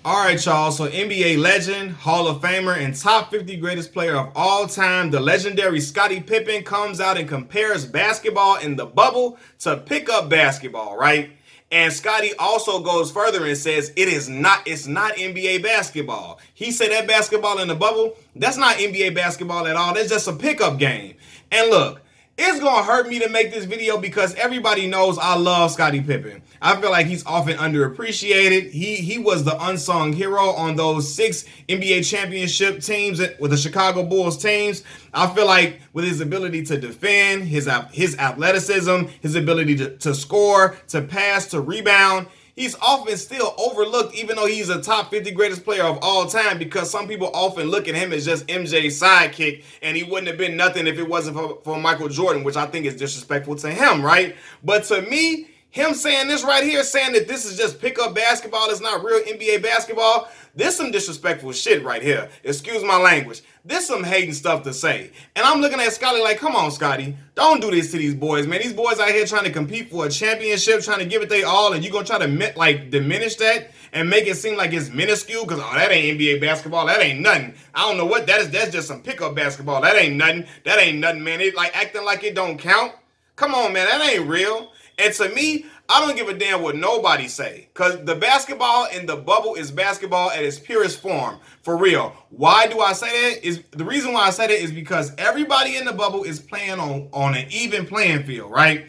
All right, y'all. So, NBA legend, Hall of Famer, and top 50 greatest player of all time, the legendary Scottie Pippen comes out and compares basketball in the bubble to pickup basketball, right? And Scottie also goes further and says it's not NBA basketball. He said that basketball in the bubble, that's not NBA basketball at all. That's just a pickup game. And look, it's gonna hurt me to make this video because everybody knows I love Scottie Pippen. I feel like he's often underappreciated. He was the unsung hero on those 6 NBA championship teams with the Chicago Bulls teams. I feel like with his ability to defend, his athleticism, his ability to score, to pass, to rebound, he's often still overlooked, even though he's a top 50 greatest player of all time, because some people often look at him as just MJ's sidekick, and he wouldn't have been nothing if it wasn't for Michael Jordan, which I think is disrespectful to him, right? But to me, him saying this right here, saying that this is just pickup basketball, it's not real NBA basketball, this some disrespectful shit right here. Excuse my language. This some hating stuff to say. And I'm looking at Scottie like, come on, Scottie. Don't do this to these boys, man. These boys out here trying to compete for a championship, trying to give it their all, and you going to try to diminish that and make it seem like it's minuscule because, oh, that ain't NBA basketball. That ain't nothing. I don't know what that is. That's just some pickup basketball. That ain't nothing. That ain't nothing, man. It like acting like it don't count. Come on, man. That ain't real. And to me, I don't give a damn what nobody say. Because the basketball in the bubble is basketball at its purest form. For real. Why do I say that? The reason why I say that is because everybody in the bubble is playing on an even playing field, right?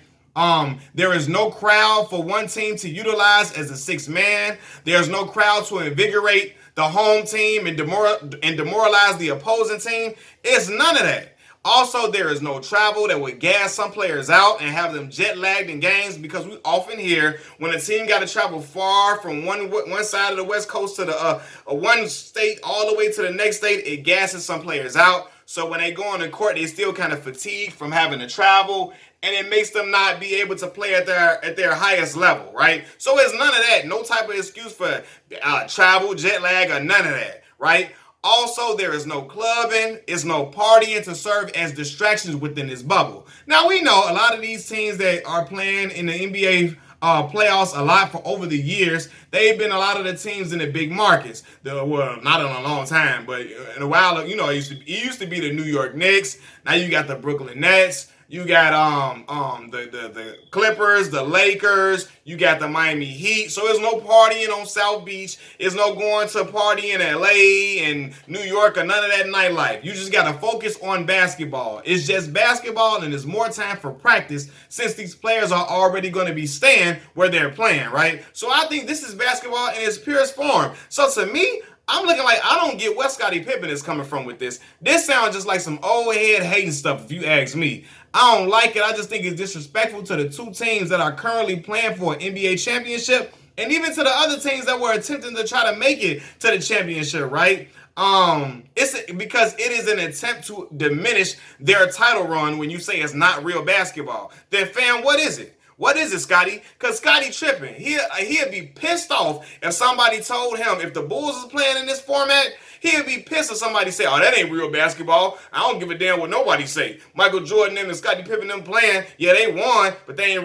There is no crowd for one team to utilize as a sixth man. There's no crowd to invigorate the home team and demoralize the opposing team. It's none of that. Also, there is no travel that would gas some players out and have them jet lagged in games, because we often hear when a team got to travel far from one side of the West Coast to the one state all the way to the next state, it gasses some players out. So when they go on the court, they still kind of fatigued from having to travel, and it makes them not be able to play at their highest level, right? So it's none of that. No type of excuse for travel, jet lag, or none of that, right? Also, there is no clubbing, it's no partying to serve as distractions within this bubble. Now, we know a lot of these teams that are playing in the NBA playoffs a lot for over the years, they've been a lot of the teams in the big markets. Well, not in a long time, but in a while, it used to be the New York Knicks. Now you got the Brooklyn Nets. You got the Clippers, the Lakers. You got the Miami Heat. So there's no partying on South Beach. There's no going to party in LA and New York or none of that nightlife. You just got to focus on basketball. It's just basketball, and there's more time for practice since these players are already going to be staying where they're playing, right? So I think this is basketball in its purest form. So to me, I'm looking like I don't get where Scottie Pippen is coming from with this. This sounds just like some old head hating stuff, if you ask me. I don't like it. I just think it's disrespectful to the two teams that are currently playing for an NBA championship, and even to the other teams that were attempting to try to make it to the championship, right? It's because it is an attempt to diminish their title run when you say it's not real basketball. Then, fam, what is it? What is it, Scottie? Because Scottie tripping. He'd be pissed off if somebody told him, if the Bulls is playing in this format, he'd be pissed if somebody say, oh, that ain't real basketball. I don't give a damn what nobody say. Michael Jordan and Scottie Pippen them playing, yeah, they won, but they ain't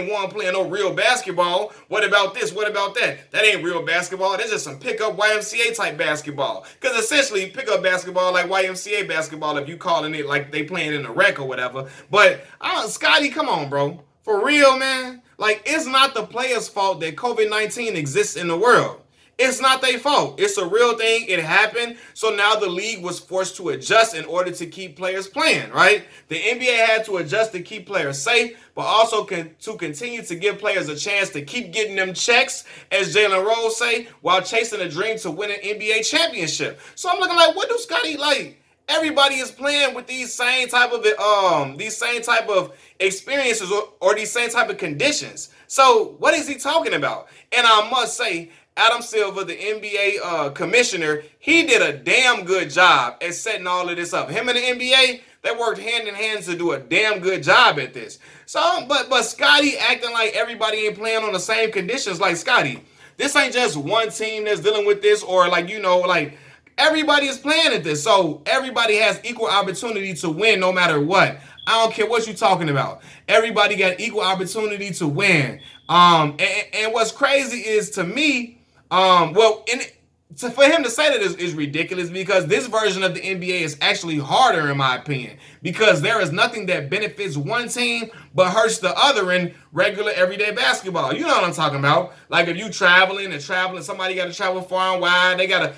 won playing no real basketball. What about this? What about that? That ain't real basketball. That's just some pickup YMCA type basketball. Because essentially, pickup basketball like YMCA basketball, if you calling it like they playing in the rec or whatever. But Scottie, come on, bro. For real, man. Like, it's not the players' fault that COVID-19 exists in the world. It's not their fault. It's a real thing. It happened. So now the league was forced to adjust in order to keep players playing, right? The NBA had to adjust to keep players safe, but also to continue to give players a chance to keep getting them checks, as Jalen Rose say, while chasing a dream to win an NBA championship. So I'm looking like, what do Scottie like? Everybody is playing with these same type of experiences or these same type of conditions. So what is he talking about? And I must say, Adam Silver, the NBA commissioner, he did a damn good job at setting all of this up. Him and the NBA, they worked hand in hand to do a damn good job at this. So, but Scottie acting like everybody ain't playing on the same conditions. Like, Scottie, this ain't just one team that's dealing with this, or everybody is playing at this. So everybody has equal opportunity to win no matter what. I don't care what you're talking about. Everybody got equal opportunity to win. And what's crazy is, to me, So for him to say that is ridiculous because this version of the NBA is actually harder in my opinion because there is nothing that benefits one team but hurts the other in regular everyday basketball. You know what I'm talking about? Like if you traveling, somebody got to travel far and wide. They got to.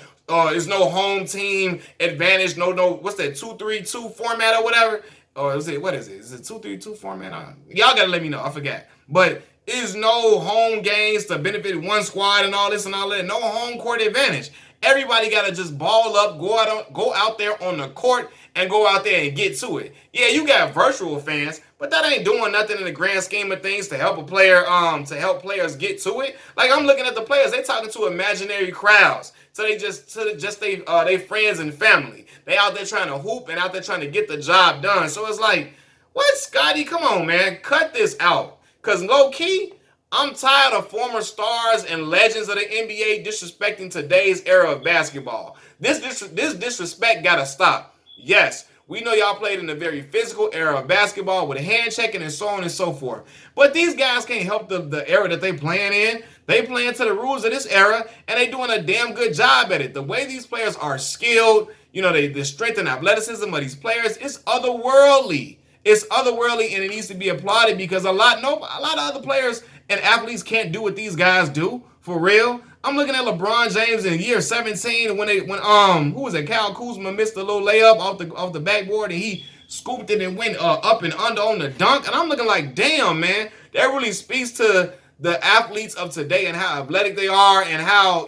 There's no home team advantage. No. What's that? 2-3-2 format or whatever. Or is it what is it? Is it 2-3-2 format? Y'all gotta let me know. I forgot. But is no home games to benefit one squad and all this and all that. No home court advantage. Everybody gotta just ball up, go out there on the court and go out there and get to it. Yeah, you got virtual fans, but that ain't doing nothing in the grand scheme of things to help a player, to help players get to it. Like I'm looking at the players, they talking to imaginary crowds. So they friends and family. They out there trying to hoop and out there trying to get the job done. So it's like, what, Scottie? Come on, man, cut this out. Cause low key, I'm tired of former stars and legends of the NBA disrespecting today's era of basketball. This disrespect gotta stop. Yes, we know y'all played in a very physical era of basketball with hand checking and so on and so forth. But these guys can't help the era that they playing in. They playing to the rules of this era, and they doing a damn good job at it. The way these players are skilled, the strength and athleticism of these players, it's otherworldly. It's otherworldly, and it needs to be applauded because a lot of other players and athletes can't do what these guys do for real. I'm looking at LeBron James in year 17 when who was it? Kyle Kuzma missed a little layup off the backboard and he scooped it and went up and under on the dunk, and I'm looking like, damn, man, that really speaks to the athletes of today and how athletic they are and how,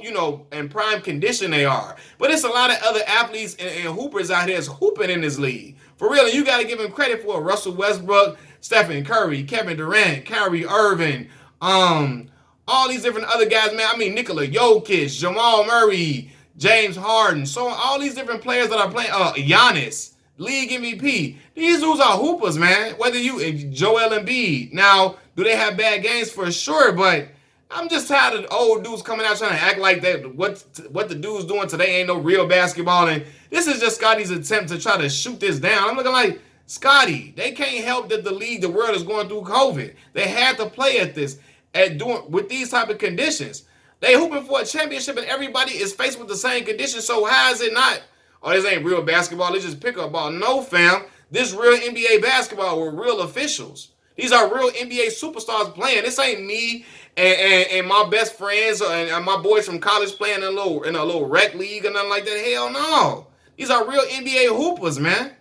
in prime condition they are. But it's a lot of other athletes and hoopers out here that's hooping in this league. For real, and you got to give him credit for Russell Westbrook, Stephen Curry, Kevin Durant, Kyrie Irving, all these different other guys, man. I mean, Nikola Jokic, Jamal Murray, James Harden, so all these different players that are playing, Giannis, league MVP. These dudes are hoopers, man. Whether Joel Embiid. Now, do they have bad games? For sure, but I'm just tired of old dudes coming out trying to act like that. What the dudes doing today ain't no real basketball, and this is just Scottie's attempt to try to shoot this down. I'm looking like, Scottie, they can't help that the world is going through COVID. They had to play with these type of conditions. They hooping for a championship, and everybody is faced with the same conditions. So how is it not? Oh, this ain't real basketball. It's just pickup ball. No, fam. This real NBA basketball with real officials. These are real NBA superstars playing. This ain't me and my best friends and my boys from college playing in a little rec league or nothing like that. Hell no. These are real NBA hoopers, man.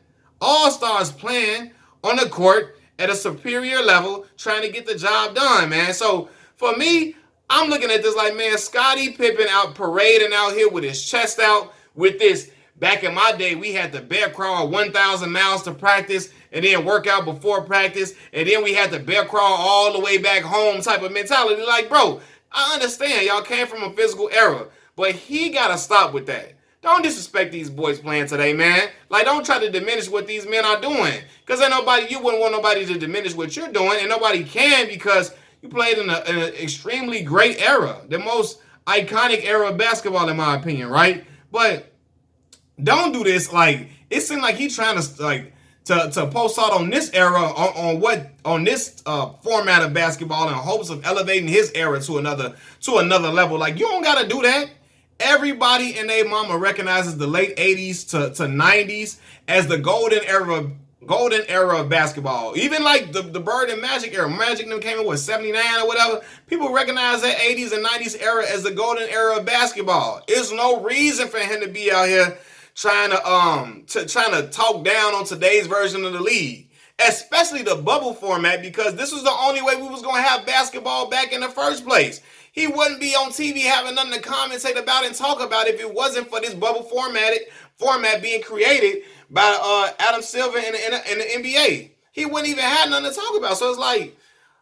All-stars playing on the court at a superior level trying to get the job done, man. So for me, I'm looking at this like, man, Scottie Pippen out parading out here with his chest out with this. Back in my day, we had to bear crawl 1,000 miles to practice and then work out before practice. And then we had to bear crawl all the way back home type of mentality. Like, bro, I understand y'all came from a physical era, but he got to stop with that. Don't disrespect these boys playing today, man. Like, don't try to diminish what these men are doing. Because you wouldn't want nobody to diminish what you're doing. And nobody can because you played in an extremely great era. The most iconic era of basketball, in my opinion, right? But don't do this. Like, it seemed like he's trying to post out on this era on this format of basketball in hopes of elevating his era to another level. Like, you don't gotta do that. Everybody and their mama recognizes the late 80s to 90s as the golden era of basketball. Even like the Bird and Magic era. Magic them came in with 79 or whatever. People recognize that 80s and 90s era as the golden era of basketball. There's no reason for him to be out here trying to talk down on today's version of the league, especially the bubble format, because this was the only way we was going to have basketball back in the first place. He wouldn't be on TV having nothing to commentate about and talk about if it wasn't for this bubble format being created by Adam Silver in the NBA. He wouldn't even have nothing to talk about. So it's like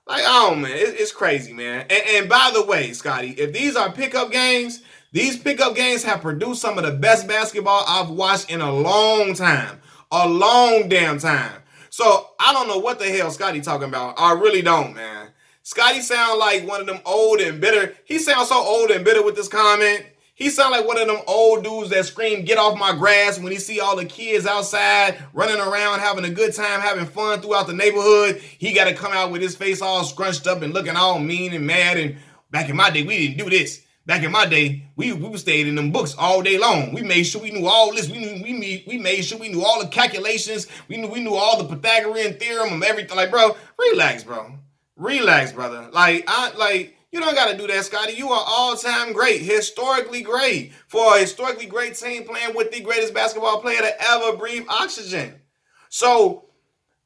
oh man, it's crazy, man. And by the way, Scottie, if these are pickup games, these pickup games have produced some of the best basketball I've watched in a long time. A long damn time. So I don't know what the hell Scottie talking about. I really don't, man. Scottie sound like one of them old and bitter. He sounds so old and bitter with this comment. He sound like one of them old dudes that scream, "Get off my grass," when he see all the kids outside running around, having a good time, having fun throughout the neighborhood. He got to come out with his face all scrunched up and looking all mean and mad. And back in my day, we didn't do this. Back in my day, we stayed in them books all day long. We made sure we knew all this. We made sure we knew all the calculations. We knew all the Pythagorean theorem and everything. Like, bro, relax, bro. Relax, brother. You don't gotta do that, Scottie. You are all-time great, historically great, for a historically great team playing with the greatest basketball player to ever breathe oxygen. So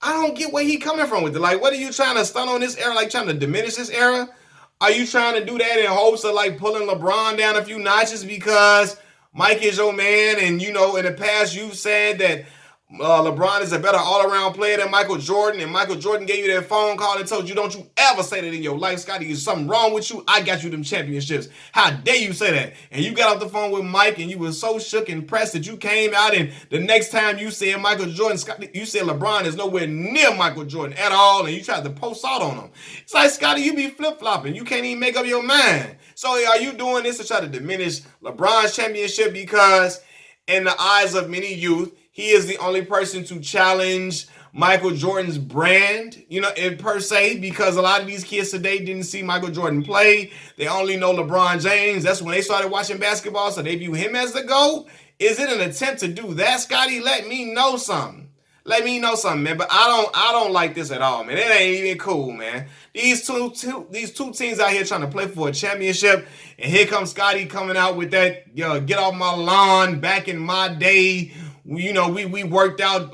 I don't get where he coming from with it. Like, what are you trying to stun on this era? Like, trying to diminish this era? Are you trying to do that in hopes of like pulling LeBron down a few notches because Mike is your man, and in the past you've said that LeBron is a better all-around player than Michael Jordan, and Michael Jordan gave you that phone call and told you, don't you ever say that in your life, Scottie. Is something wrong with you? I got you them championships. How dare you say that? And you got off the phone with Mike, and you were so shook and pressed that you came out, and the next time you said Michael Jordan, Scottie, you said LeBron is nowhere near Michael Jordan at all, and you tried to post out on him. It's like, Scottie, you be flip-flopping. You can't even make up your mind. So are you doing this to try to diminish LeBron's championship because in the eyes of many youth, he is the only person to challenge Michael Jordan's brand, per se, because a lot of these kids today didn't see Michael Jordan play. They only know LeBron James. That's when they started watching basketball, so they view him as the GOAT. Is it an attempt to do that, Scottie? Let me know something. Let me know something, man. But I don't like this at all, man. It ain't even cool, man. These two teams out here trying to play for a championship, and here comes Scottie coming out with that, get off my lawn. Back in my day, we worked out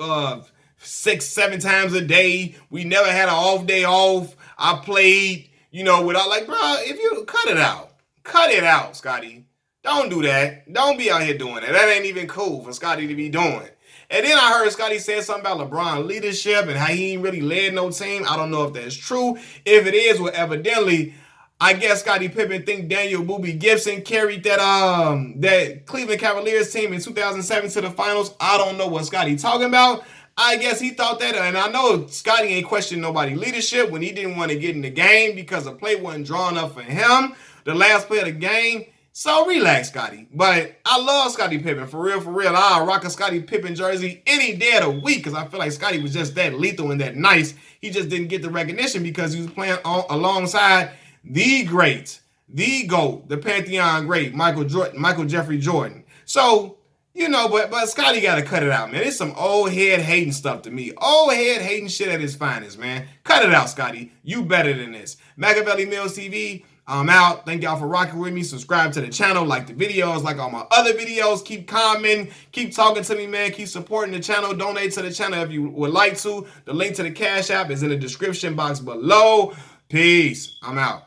6-7 times a day. We never had an off day off. I played, without, like, bro, if you cut it out, Scottie. Don't do that. Don't be out here doing that. That ain't even cool for Scottie to be doing. And then I heard Scottie say something about LeBron leadership and how he ain't really led no team. I don't know if that's true. If it is, well, evidently, I guess Scottie Pippen think Daniel Boobie Gibson carried that Cleveland Cavaliers team in 2007 to the finals. I don't know what Scottie talking about. I guess he thought that, and I know Scottie ain't questioned nobody's leadership when he didn't want to get in the game because the play wasn't drawn up for him, the last play of the game. So relax, Scottie. But I love Scottie Pippen, for real, for real. I'll rock a Scottie Pippen jersey any day of the week because I feel like Scottie was just that lethal and that nice. He just didn't get the recognition because he was playing alongside the great, the GOAT, the Pantheon great, Michael Jeffrey Jordan. So, but Scottie got to cut it out, man. It's some old head hating stuff to me. Old head hating shit at its finest, man. Cut it out, Scottie. You better than this. Machiavelli Mills TV, I'm out. Thank y'all for rocking with me. Subscribe to the channel, like the videos, like all my other videos. Keep commenting, keep talking to me, man. Keep supporting the channel. Donate to the channel if you would like to. The link to the Cash App is in the description box below. Peace. I'm out.